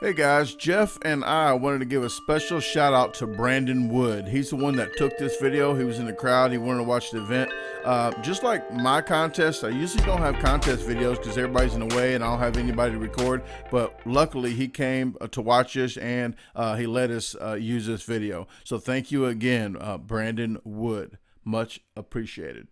Hey guys, Geoff and I wanted to give a special shout out to Brandon Wood. He's the one that took this video. He was in the crowd. He wanted to watch the event. Just like my contest, I usually don't have contest videos because everybody's in the way and I don't have anybody to record. But luckily he came to watch this and he let us use this video. So thank you again, Brandon Wood. Much appreciated.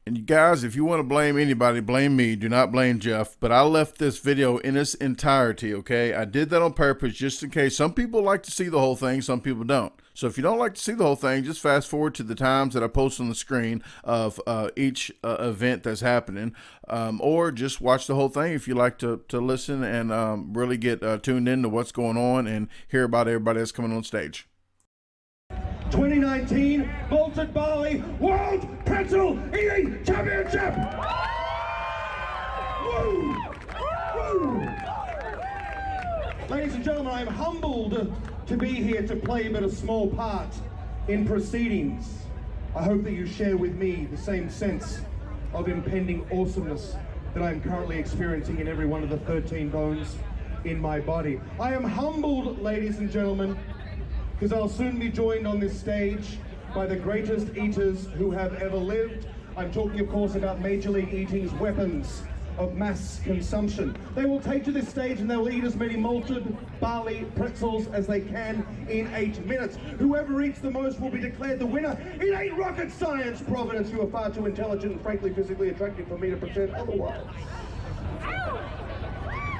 And you guys, if you want to blame anybody, blame me. Do not blame Geoff. But I left this video in its entirety, okay? I did that on purpose just in case. Some people like to see the whole thing, some people don't. So if you don't like to see the whole thing, just fast forward to the times that I post on the screen of each event that's happening. Or just watch the whole thing if you like to listen and really get tuned into what's going on and hear about everybody that's coming on stage. 2019 Malted Barley World Pretzel Eating Championship! Woo! Woo! Ladies and gentlemen, I am humbled to be here to play but a small part in proceedings. I hope that you share with me the same sense of impending awesomeness that I am currently experiencing in every one of the 13 bones in my body. I am humbled, ladies and gentlemen, because I'll soon be joined on this stage by the greatest eaters who have ever lived. I'm talking, of course, about Major League Eating's weapons of mass consumption. They will take to this stage and they'll eat as many malted barley pretzels as they can in 8 minutes. Whoever eats the most will be declared the winner. It ain't rocket science, Providence. You are far too intelligent and frankly physically attractive for me to pretend otherwise.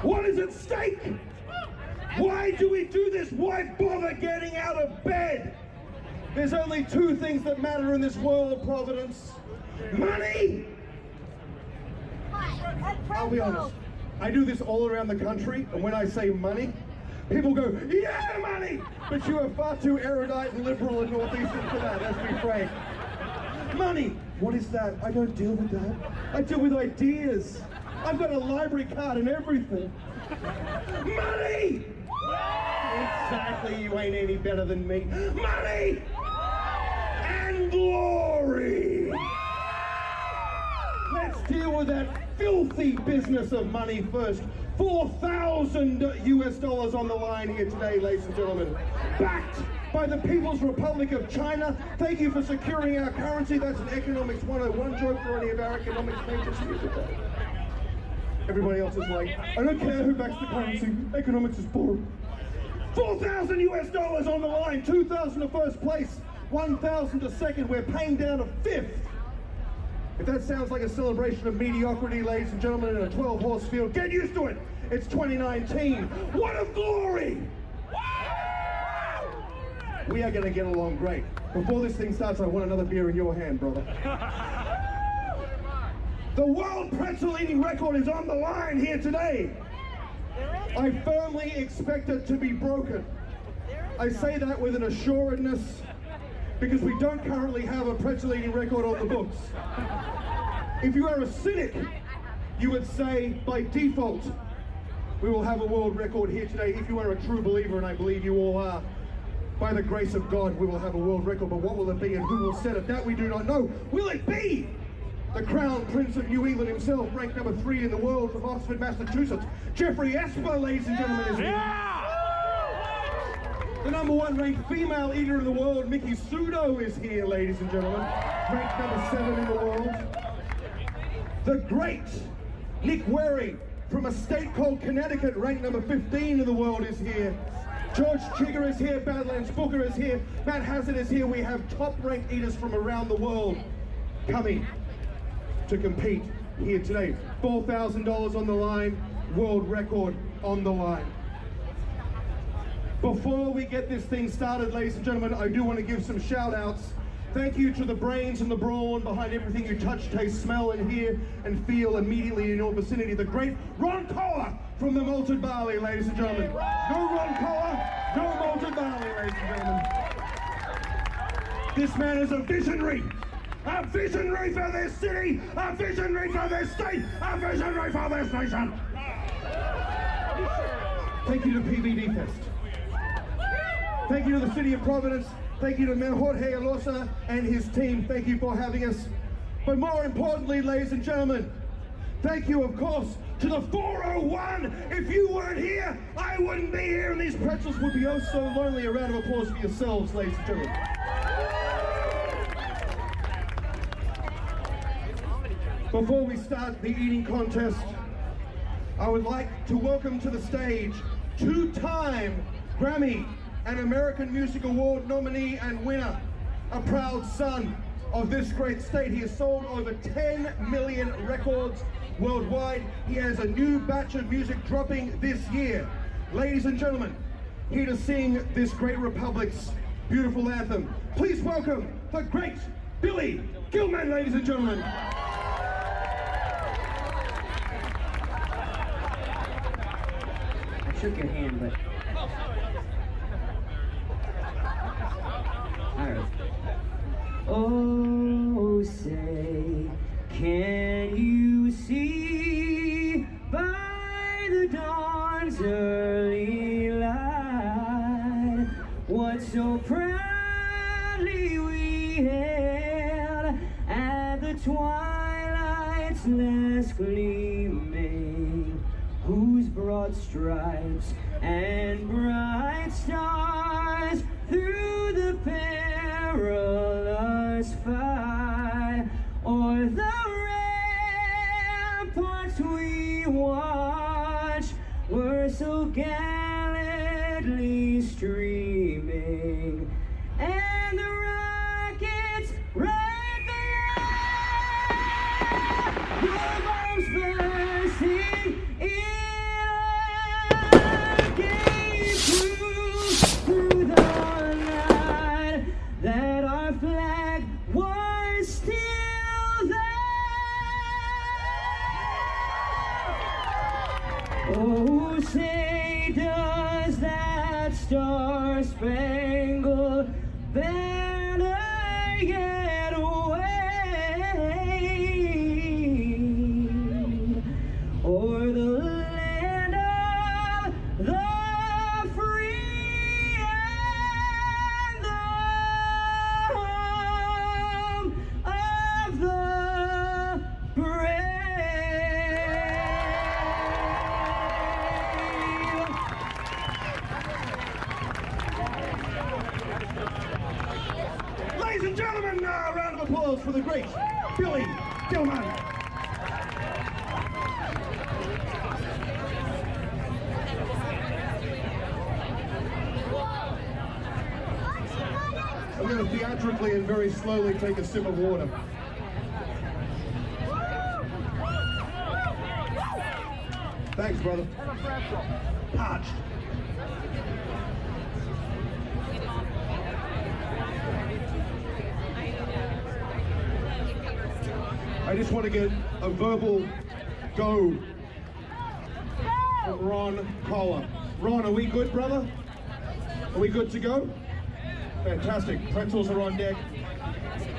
What is at stake? Why do we do this? Why bother getting out of bed? There's only two things that matter in this world, Providence. Money! I'll be honest. I do this all around the country, and when I say money, people go, yeah, money! But you are far too erudite and liberal and northeastern for that, let's be frank. Money! What is that? I don't deal with that. I deal with ideas. I've got a library card and everything. Money! Exactly, you ain't any better than me. Money! And glory! Let's deal with that filthy business of money first. $4,000 US on the line here today, ladies and gentlemen. Backed by the People's Republic of China. Thank you for securing our currency. That's an Economics 101 joke for any of our economics majors here today. Everybody else is like, I don't care who backs the currency, economics is boring. $4,000 US on the line, 2,000 to first place, 1,000 to second, we're paying down to fifth. If that sounds like a celebration of mediocrity, ladies and gentlemen, in a 12-horse field, get used to it. It's 2019. What of glory! We are gonna get along great. Before this thing starts, I want another beer in your hand, brother. The world pretzel eating record is on the line here today. I firmly expect it to be broken. I say that with an assuredness because we don't currently have a pretzel eating record on the books. If you are a cynic, you would say by default, we will have a world record here today. If you are a true believer, and I believe you all are, by the grace of God, we will have a world record. But what will it be and who will set it? That we do not know. Will it be the Crown Prince of New England himself, ranked number 3 in the world from Oxford, Massachusetts? Jeffrey Esper, ladies and gentlemen, is here. The number 1 ranked female eater in the world, Mickey Sudo, is here, ladies and gentlemen. Ranked number 7 in the world. The great Nick Wehry from a state called Connecticut, ranked number 15 in the world, is here. George Chigger is here, Badlands Booker is here, Matt Hazard is here. We have top-ranked eaters from around the world coming to compete here today. $4,000 on the line, world record on the line. Before we get this thing started, ladies and gentlemen, I do want to give some shout-outs. Thank you to the brains and the brawn behind everything you touch, taste, smell, and hear and feel immediately in your vicinity. The great Ron Collar from the Malted Barley, ladies and gentlemen. No Ron Collar, no Malted Barley, ladies and gentlemen. This man is a visionary. A visionary for this city, a visionary for this state, a visionary for this nation. Thank you to PBD Fest. Thank you to the City of Providence. Thank you to Mayor Jorge Alosa and his team. Thank you for having us. But more importantly, ladies and gentlemen, thank you, of course, to the 401. If you weren't here, I wouldn't be here, and these pretzels would be oh so lonely. A round of applause for yourselves, ladies and gentlemen. Before we start the eating contest, I would like to welcome to the stage two-time Grammy and American Music Award nominee and winner, a proud son of this great state. He has sold over 10 million records worldwide. He has a new batch of music dropping this year. Ladies and gentlemen, here to sing this great republic's beautiful anthem, please welcome the great Billy Gilman, ladies and gentlemen. I shook your hand, but... Alright. Oh, say, can you see by the dawn's early light what so proudly we hailed at the twilight's last gleaming, whose broad stripes and bright stars through the perilous fight o'er the ramparts we watched were so gallantly streaming, and the rockets right below were bombs bursting in gave proof through the night that our flag was still there. Oh, say does that star-spangled banner yet wave o'er the land of the free and the home of the Ladies and gentlemen, a round of applause for the great Billy Gilman. I'm going to theatrically and very slowly take a sip of water. Thanks, brother. Parched. I just want to get a verbal go from Ron Collar. Ron, are we good, brother? Are we good to go? Fantastic. Pretzels are on deck.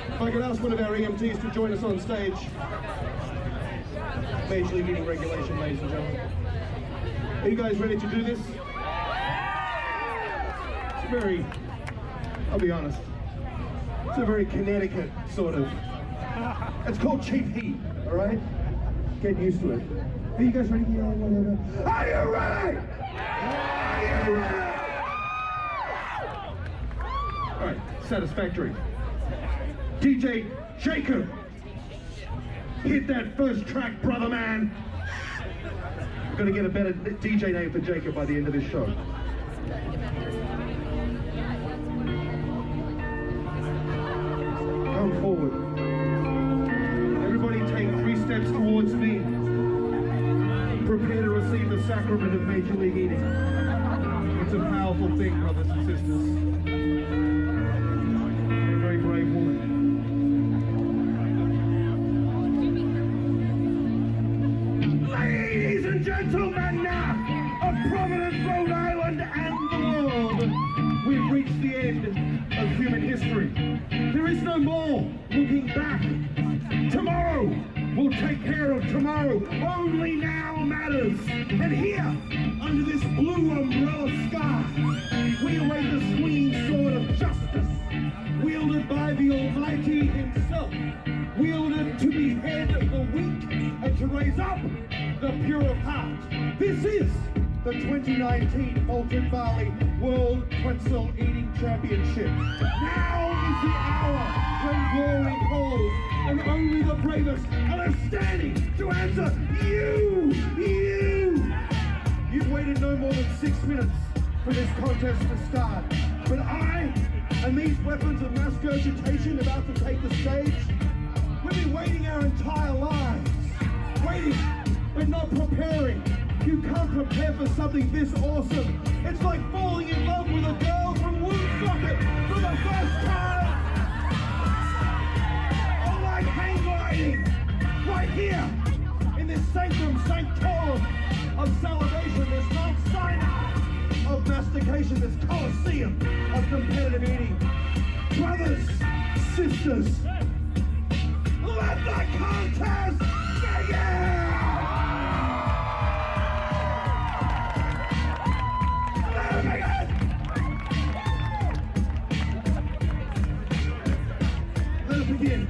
If I could ask one of our EMTs to join us on stage. Major League Eating regulation, ladies and gentlemen. Are you guys ready to do this? It's very, I'll be honest, it's a very Connecticut sort of, it's called cheap heat, all right? Get used to it. Are you guys ready? Are you ready? Are you ready? All right, satisfactory. DJ Jacob, hit that first track, brother man. We're gonna get a better DJ name for Jacob by the end of this show. Come forward. Everybody take 3 steps towards me. Prepare to receive the sacrament of Major League Eating. It's a powerful thing, brothers and sisters. You're a very brave woman. Ladies and gentlemen of Providence, Rhode Island and the world, we've reached the end of human history. There is no more looking back. Tomorrow will take care of tomorrow. Only now matters. And here, under this blue umbrella sky, we await the swinging sword of justice, wielded by the Almighty himself, wielded to behead the weak and to raise up the pure of heart. This is the 2019 Malted Barley World Pretzel Eating Championship. Now is the hour when glory calls, and only the bravest are left standing to answer you. You've waited no more than 6 minutes for this contest to start, but I and these weapons of mass regurgitation about to take the stage, we've been waiting our entire lives. Waiting, but not preparing. You can't prepare for something this awesome. It's like falling in love with a girl from Woonsocket for the first time. Or like hang gliding, right here, in this sanctum sanctorum of salivation, this Mount Sinai of mastication, this Colosseum of competitive eating. Brothers, sisters, let the contest begin! Let it begin! Let it begin!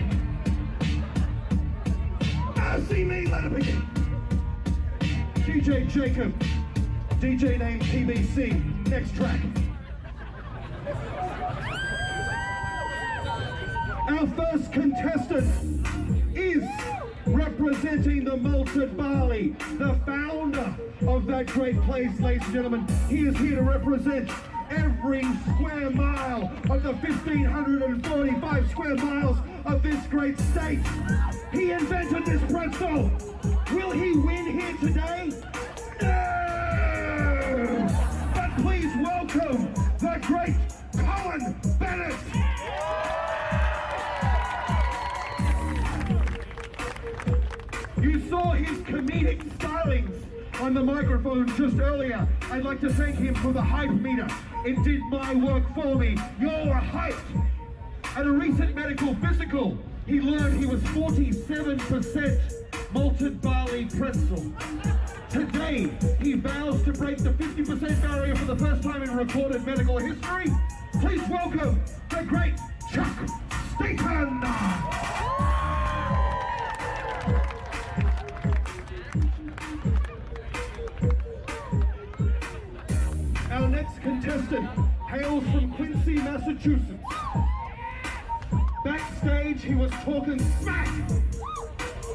See me, let it begin! DJ Jacob, DJ name TBC, next track. Our first contestant is representing the Malted Barley, the founder of that great place, ladies and gentlemen. He is here to represent every square mile of the 1,545 square miles of this great state. He invented this pretzel. Will he win here today? No! But please welcome the great Colin Bennett. You saw his comedic stylings on the microphone just earlier. I'd like to thank him for the hype meter. It did my work for me. You're hyped. At a recent medical physical, he learned he was 47% malted barley pretzel. Today, he vows to break the 50% barrier for the first time in recorded medical history. Please welcome the great Chuck Staten. Our next contestant hails from Quincy, Massachusetts. Backstage, he was talking smack.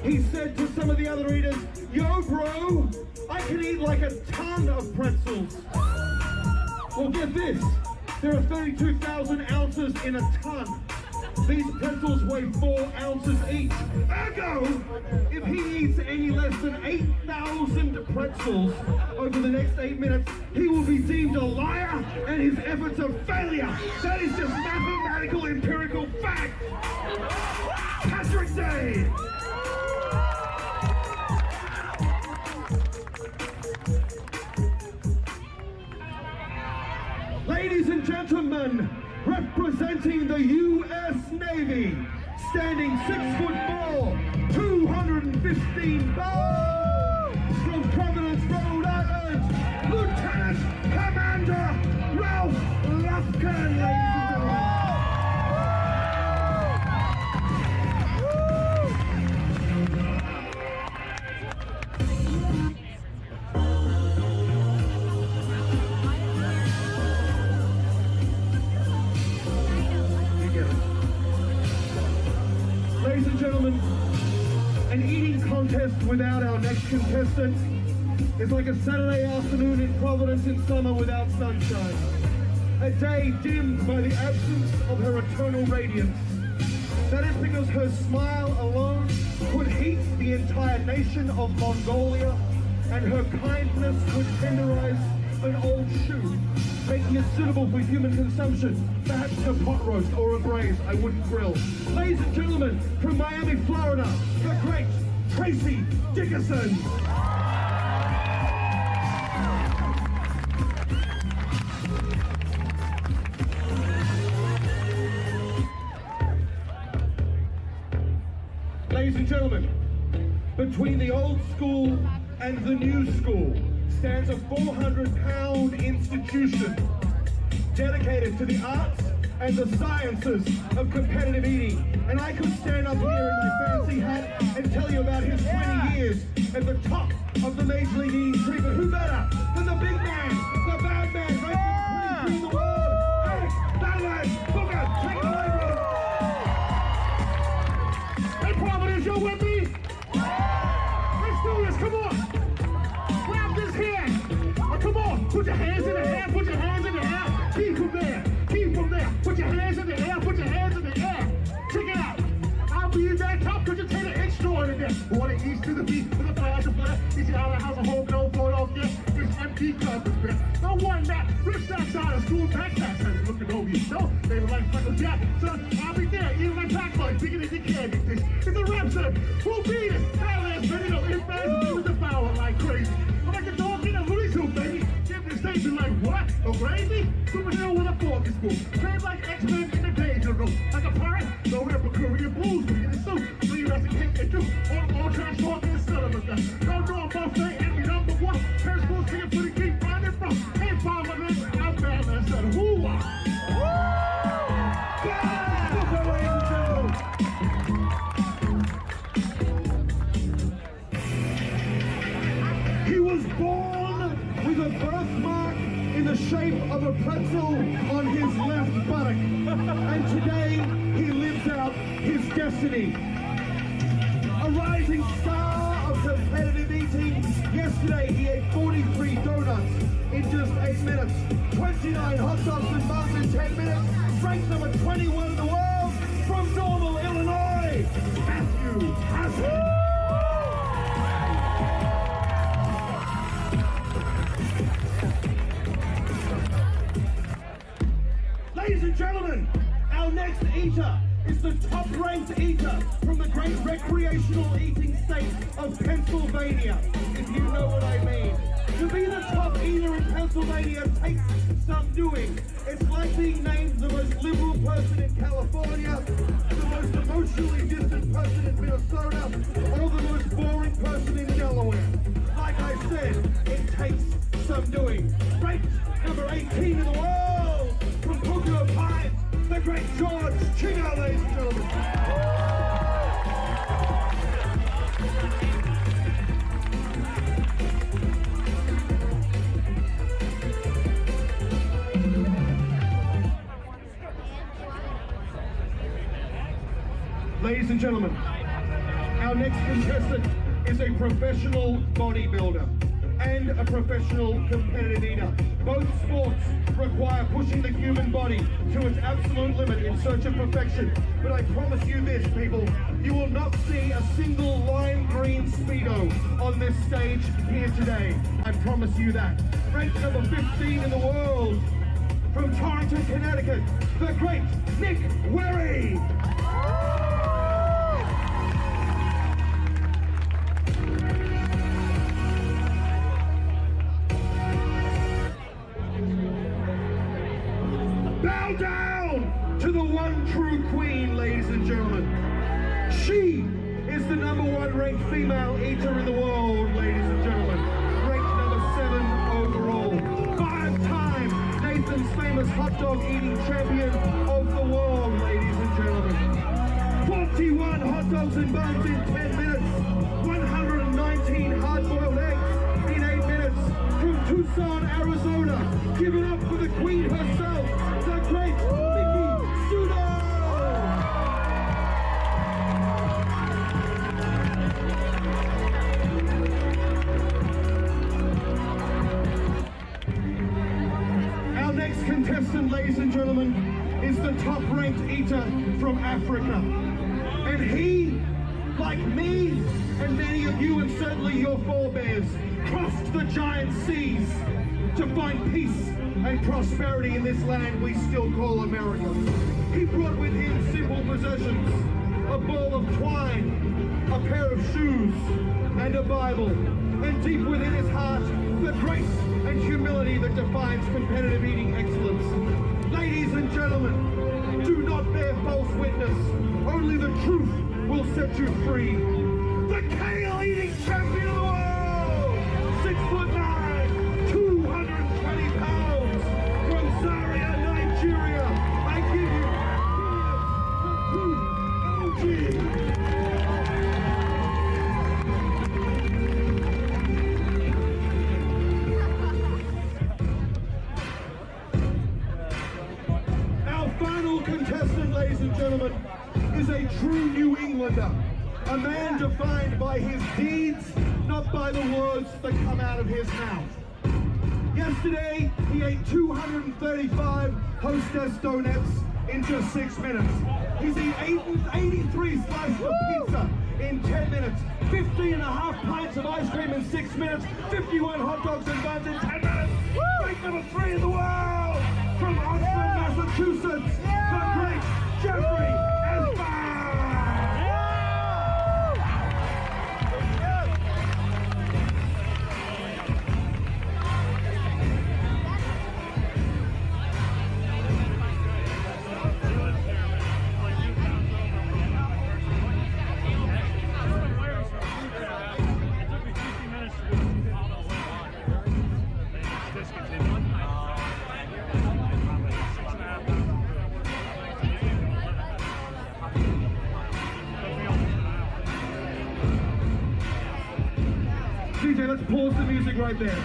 He said to some of the other eaters, "Yo, bro, I can eat like a ton of pretzels." Well, get this. There are 32,000 ounces in a ton. These pretzels weigh 4 ounces each. Ergo, if he eats any less than 8,000 pretzels over the next 8 minutes, he will be deemed a liar and his efforts a failure. That is just mathematical, empirical fact. Patrick Day. Ladies and gentlemen, representing the U.S. Navy, standing 6'4", 215 pounds, from Providence, Rhode Island, Lieutenant Commander Ralph Lufkin, ladies and gentlemen. Ladies and gentlemen, an eating contest without our next contestant is like a Saturday afternoon in Providence in summer without sunshine. A day dimmed by the absence of her eternal radiance. That is because her smile alone could heat the entire nation of Mongolia, and her kindness would tenderize an old shoe, making it suitable for human consumption, perhaps a pot roast or a braise I wouldn't grill. Ladies and gentlemen, from Miami, Florida, the great Tracy Dickerson. Ladies and gentlemen, between the old school and the new school stands a 400-pound institution dedicated to the arts and the sciences of competitive eating. And I could stand up here in my fancy hat and tell you about his 20 years at the top of the Major League Eating tree, but who better than the big man, the bad man, ranked in the world, Eric Badass Booker. Take it away, brother. Hey, Providence, you're with me? Let's do this, come on. Grab this hand. Oh, come on, put your hands in the air, put your hands in the air. Keep them there, keep them there. Put your hands in the air, put your hands in the air. Check it out. I'll be that top because you take an extraordinary. Water east to the beat, to the flash of flash. It's out of the house, a whole no photo off there. It's empty club. No one that rich outside of school backpacks and looking over you. So they were like Michael Jackson. Son, I'll be there, eating my pack boy, bigger than you can get this. It's a rap son. Who'll be this? That last video, in fast, it was devoured like crazy. I'm like a dog in a Looney Tunes, baby. Give me station like what? No crazy? Superhero with a fork is cool. Played like X-Men in the danger room. Like a pirate, no Epicurean blues. In the suit, so you have to kick it through. All trash talking and selling us. No draw buffet and we number one. Parents schools singing for the geek, find it from. Hey, find my man, I'm bad, man. Said, whoo! He was born with a birthmark in the shape of a pretzel on his left buttock. And today, he lives out his destiny. A rising star of competitive eating. Yesterday, he ate 43 donuts in just 8 minutes. 29 hot dogs and buns in 10 minutes. Ranked number 21 in the world from Normal, Illinois, Matthew Hassan. Ladies and gentlemen, our next eater is the top-ranked eater from the great recreational eating state of Pennsylvania, if you know what I mean. To be the top eater in Pennsylvania takes some doing. It's like being named the most liberal person in California, the most emotionally distant person in Minnesota, or the most boring person in Delaware. Like I said, it takes some doing. Ranked number 18 in the world from Pocono Pines, the great George Chingo, ladies and gentlemen. Ladies and gentlemen, our next contestant is a professional bodybuilder and a professional competitive eater. Both sports require pushing the human body to its absolute limit in search of perfection. But I promise you this, people, you will not see a single lime green Speedo on this stage here today. I promise you that. Ranked number 15 in the world, from Torrington, Connecticut, the great Nick Werry. Bow down to the one true queen, ladies and gentlemen. She is the #1 ranked female eater in the world, ladies and gentlemen. Ranked number 7 overall. 5-time Nathan's famous hot dog eating champion of the world, ladies and gentlemen. 41 hot dogs and buns in 10 minutes. 119 hard-boiled eggs in 8 minutes. From Tucson, Arizona. Give it up for the queen herself, the great Vicky Sudo! Our next contestant, ladies and gentlemen, is the top-ranked eater from Africa. And he, like me and many of you and certainly your forebears, crossed the giant seas to find peace and prosperity in this land we still call America. He brought with him simple possessions, a ball of twine, a pair of shoes, and a Bible. And deep within his heart, the grace and humility that defines competitive eating excellence. Ladies and gentlemen, do not bear false witness. Only the truth will set you free. The kale eating champion of the world! 6'9", 220 pounds, from Zaria, Nigeria. I give you final contestant, ladies and gentlemen, is a true New Englander. A man defined by his deeds, not by the words that come out of his mouth. Yesterday, he ate 235 Hostess donuts in just 6 minutes. He's eaten 83 slices of pizza in 10 minutes, 15 and a half pints of ice cream in 6 minutes, 51 hot dogs and buns in 10 minutes. Rank number 3 in the world, from Oxford, Massachusetts, the great Geoffrey Esper. DJ, let's pause the music right there.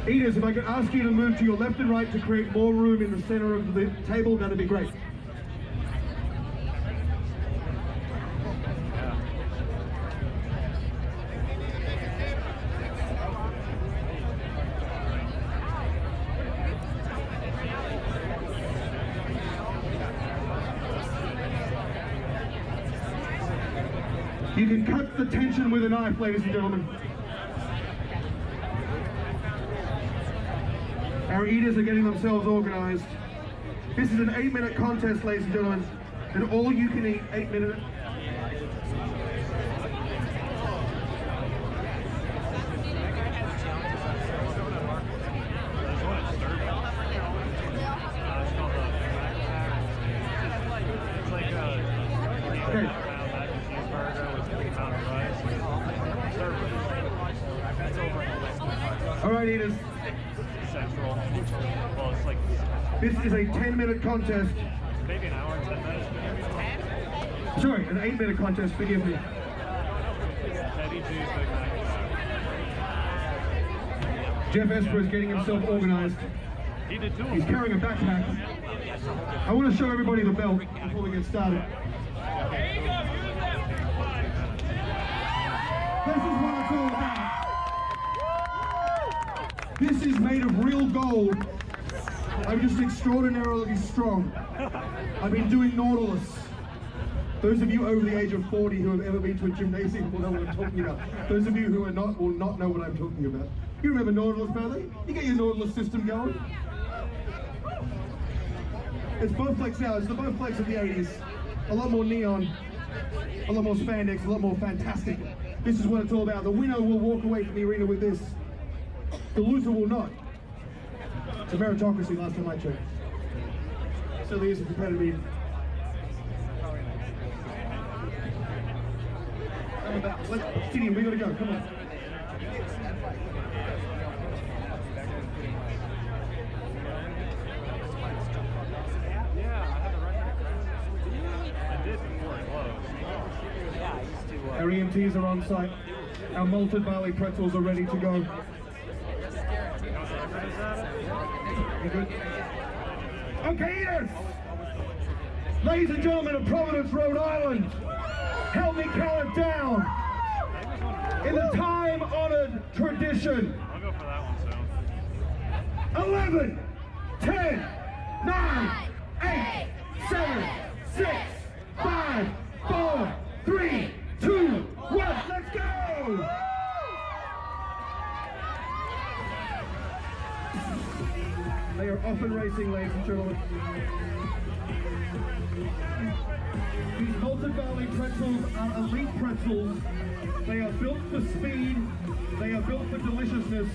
Eaters, if I could ask you to move to your left and right to create more room in the center of the table, that'd be great. You can cut the tension with a knife, ladies and gentlemen. Our eaters are getting themselves organized. This is an 8-minute contest, ladies and gentlemen. And all you can eat 8 minutes. All right, eaters. This is a 10-minute contest. Maybe an hour and 10 minutes. Sorry, an 8-minute contest. Forgive me. Geoff Esper is getting himself organized. He did too. He's carrying a backpack. I want to show everybody the belt before we get started. This is what it's all about. This is made of real gold. I'm just extraordinarily strong. I've been doing Nautilus. Those of you over the age of 40 who have ever been to a gymnasium will know what I'm talking about. Those of you who are not will not know what I'm talking about. You remember Nautilus, Barley? You get your Nautilus system going. It's Bowflex now. It's the Bowflex of the 80s. A lot more neon, a lot more spandex, a lot more fantastic. This is what it's all about. The winner will walk away from the arena with this. The loser will not. It's a meritocracy last time I checked. Still is a competitive. Let's Gideon, we gotta go, come on. Our EMTs are on site. Our Malted Barley Pretzels are ready to go. Okay, eaters! Ladies and gentlemen of Providence, Rhode Island, help me count it down. In the time-honored tradition. I'll go for that one, so. 11, 10, 9, 8, 7, 6, 5, 4, 3, 2, 1, let's go! They are off and racing, ladies and gentlemen. These Malted Barley Pretzels are elite pretzels. They are built for speed. They are built for deliciousness.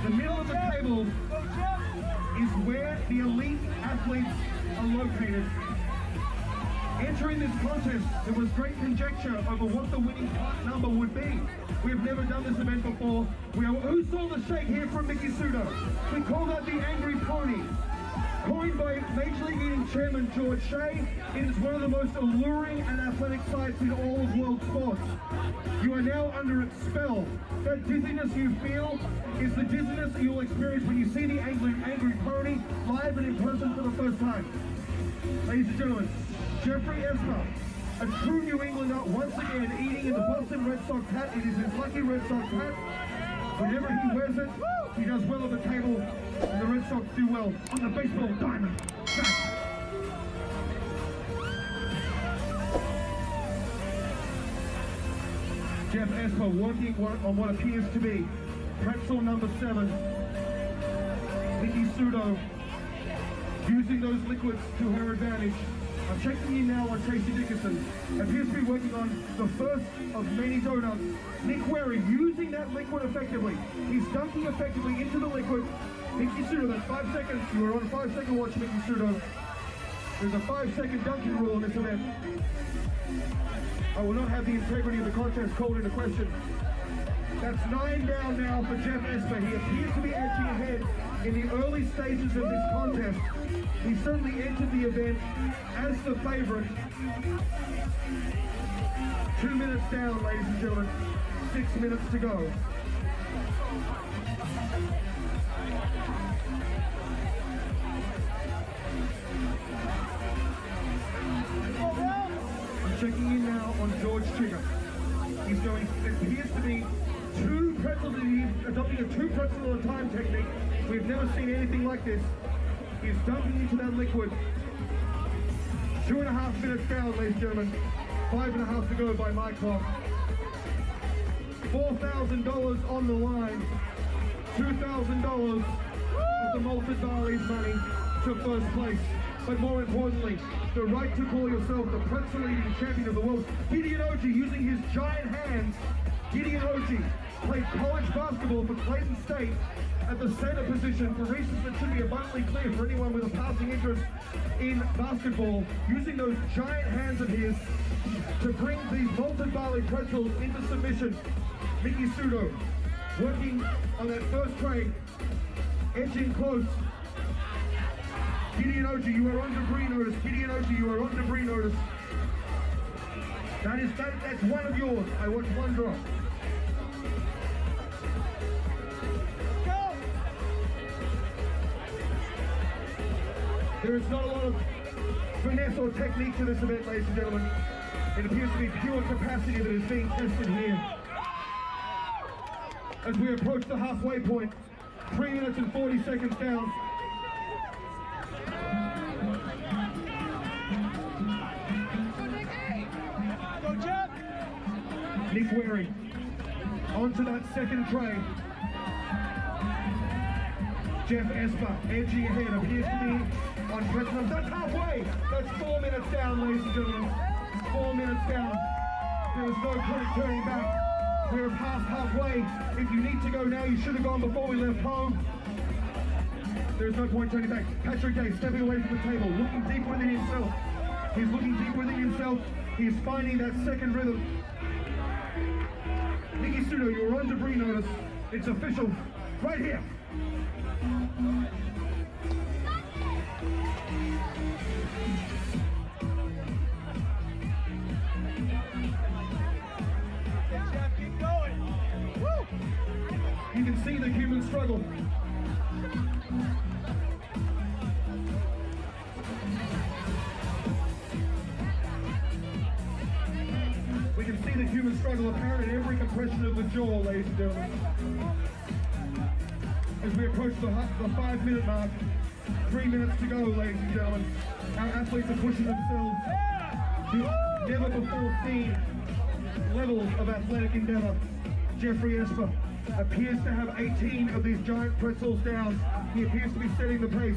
The middle of the table is where the elite athletes are located. In Entering this contest, there was great conjecture over what the winning part number would be. We've never done this event before. Who saw the shake here from Mickey Sudo? We call that the Angry Pony. Coined by Major League Eating Chairman George Shea, it is one of the most alluring and athletic sights in all of world sports. You are now under its spell. That dizziness you feel is the dizziness that you'll experience when you see the Angry Pony live and in person for the first time. Ladies and gentlemen, Geoffrey Esper, a true New Englander, once again eating in the Boston Red Sox hat. It is his lucky Red Sox hat. Whenever he wears it, he does well at the table, and the Red Sox do well on the baseball diamond. Geoff Esper working on what appears to be Pretzel number 7. Mickey Sudo using those liquids to her advantage. I'm checking in now on Tracy Dickinson. Appears to be working on the first of many donuts. Nick Wary using that liquid effectively. He's dunking effectively into the liquid. Mickey Sudo, that's 5 seconds. You are on a 5-second watch, Mickey Sudo. There's a 5-second dunking rule in this event. I will not have the integrity of the contest called into question. That's 9 down now for Geoff Esper. He appears to be edging ahead in the early stages of this contest. He certainly entered the event as the favorite. 2 minutes down, ladies and gentlemen. 6 minutes to go. I'm checking in now on George Chigger. He's going, it appears to be 2 pretzels, he's adopting a 2 pretzels at a time technique. We've never seen anything like this. He's dumping into that liquid. 2.5 minutes down, ladies and gentlemen. 5.5 to go by my clock. $4,000 on the line. $2,000 of the Malted Barley's money to first place. But more importantly, the right to call yourself the pretzel eating champion of the world. Gideon Oji using his giant hands. Gideon Oji played college basketball for Clayton State at the center position for reasons that should be abundantly clear for anyone with a passing interest in basketball, using those giant hands of his to bring these Malted Barley pretzels into submission. Mickey Sudo working on that first tray, edging close. Gideon Oji, you are on debris notice. Gideon Oji, you are on debris notice. That's one of yours. I watched one drop. There is not a lot of finesse or technique to this event, ladies and gentlemen. It appears to be pure capacity that is being tested here. As we approach the halfway point, 3 minutes and 40 seconds down. Nick Wary onto that second tray. Geoff Esper edging ahead, appears to be on Pretzels. That's halfway. That's 4 minutes down, ladies and gentlemen. 4 minutes down. There is no point turning back. We're past halfway. If you need to go now, you should have gone before we left home. There is no point turning back. Patrick Day stepping away from the table, looking deep within himself. He's looking deep within himself. He's finding that second rhythm. Mickey Sudo, you're on debris notice. It's official. Right here. Keep going. Woo! You can see the human struggle. We can see the human struggle apparent in every compression of the jaw, ladies and gentlemen. As we approach the 5 minute mark, 3 minutes to go, ladies and gentlemen. Our athletes are pushing themselves to never before seen levels of athletic endeavor. Geoffrey Esper appears to have 18 of these giant pretzels down. He appears to be setting the pace.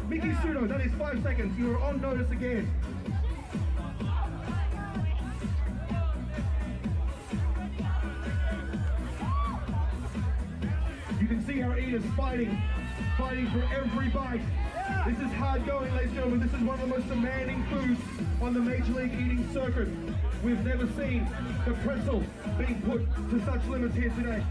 Mickey Sudo, that is 5 seconds. You are on notice again. You can see our eaters fighting for every bite. This is hard going, ladies and gentlemen. This is one of the most demanding foods on the Major League eating circuit. We've never seen the pretzel being put to such limits here today.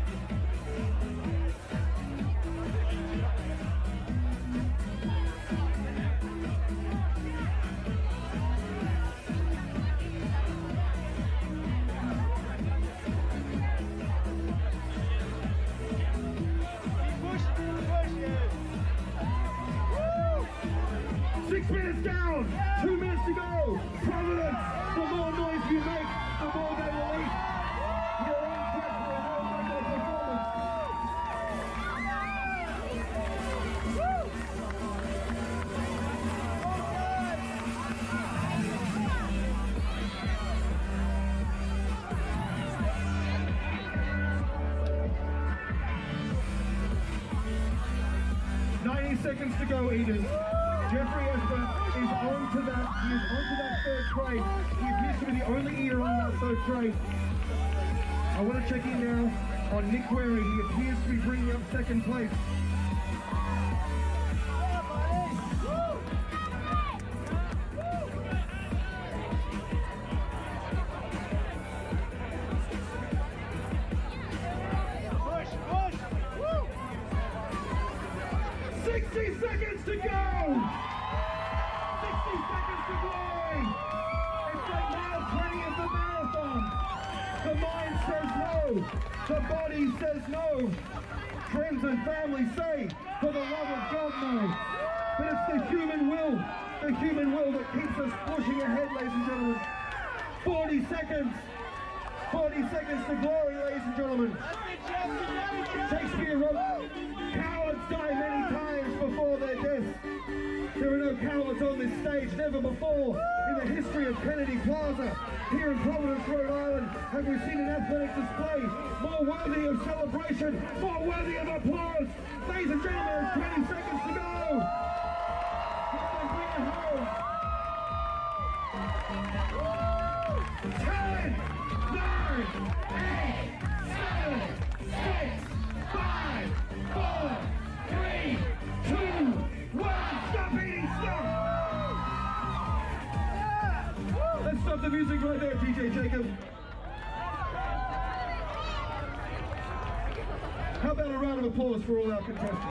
Push, yeah. 6 minutes down, 2 minutes to go. Providence, the more noise you make, the more they will eat. You're on track for a world record performance. 90 seconds to go, eaters. Jeffrey Esper is on to that. He is on to that third tray. He appears to be the only eater on that third tray. I want to check in now on Nick Wary. He appears to be bringing up second place. Push, push. Woo. 60 seconds to go! 60 seconds to glory! It's like mile 20 of the marathon. The mind says no. The body says no. Friends and family say, for the love of God, no. But it's the human will that keeps us pushing ahead, ladies and gentlemen. 40 seconds. 40 seconds to glory, ladies and gentlemen. Shakespeare wrote, cowards die many times before their death. There are no cowards on this stage. Never before in the history of Kennedy Plaza here in Providence, Rhode Island, have we seen an athletic display more worthy of celebration, more worthy of applause. Ladies and gentlemen, 20 seconds to go. Come on, bring it home. 10, 9, 8, 7, 6, 5, 4, 3, 2, 1. Stop eating stuff! Let's stop the music right there, DJ Jacob. How about a round of applause for all our contestants?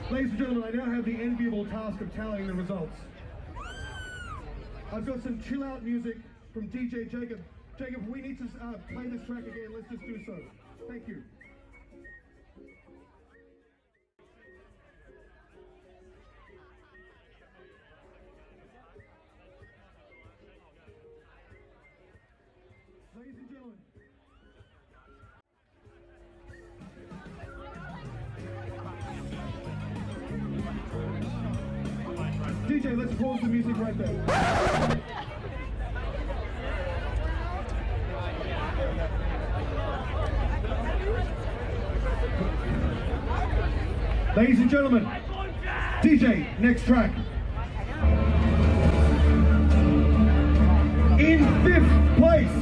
Ladies and gentlemen, I now have the enviable task of tallying the results. I've got some chill out music from DJ Jacob. Jacob, we need to play this track again. Let's just do so. Thank you. Ladies and gentlemen. DJ, let's pause the music right there. Ladies and gentlemen, DJ, next track. In 5th place,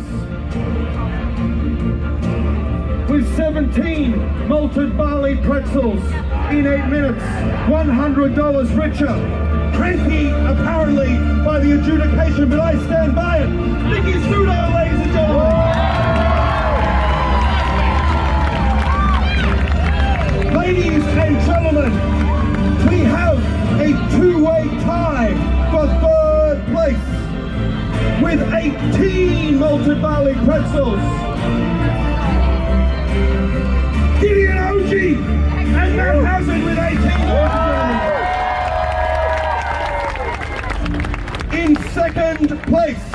with 17 Malted Barley Pretzels in 8 minutes, $100 richer. Cranky, apparently, by the adjudication, but I stand by it. Nikki Sudo, ladies and gentlemen. Ladies and gentlemen, we have a two-way tie for 3rd place with 18 Malted Barley Pretzels. Gideon Oji and Matt Hazard with 18, ladies and gentlemen. In 2nd place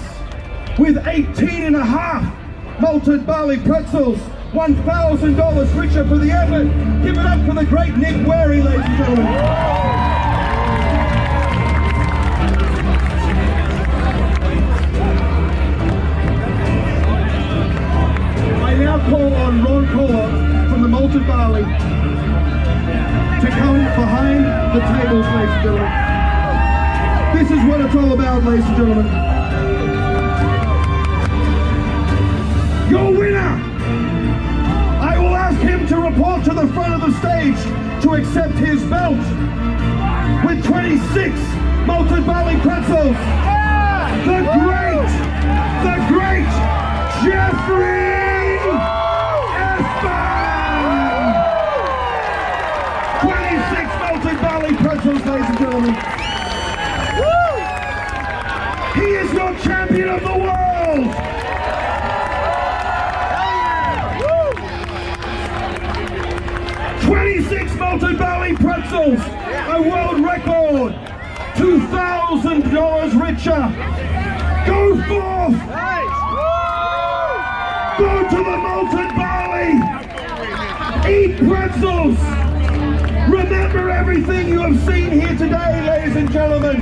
with 18.5 Malted Barley Pretzels, $1,000 richer for the effort. Give it up for the great Nick Wary, ladies and gentlemen. I now call on Ron Kohler from the Malted Barley to come behind the tables, ladies and gentlemen. This is what it's all about, ladies and gentlemen. Your winner! I will ask him to report to the front of the stage to accept his belt with 26 Malted Barley Pretzels. The great Geoffrey Esper! 26 Malted Barley Pretzels, ladies and gentlemen. He is your champion of the world! 26 Malted Barley Pretzels, a world record, $2,000 richer. Go forth! Go to the Malted Barley! Eat pretzels! Remember everything you have seen here today, ladies and gentlemen.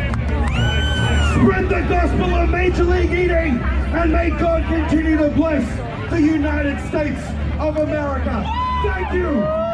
Spread the gospel of Major League Eating, and may God continue to bless the United States of America. Thank you!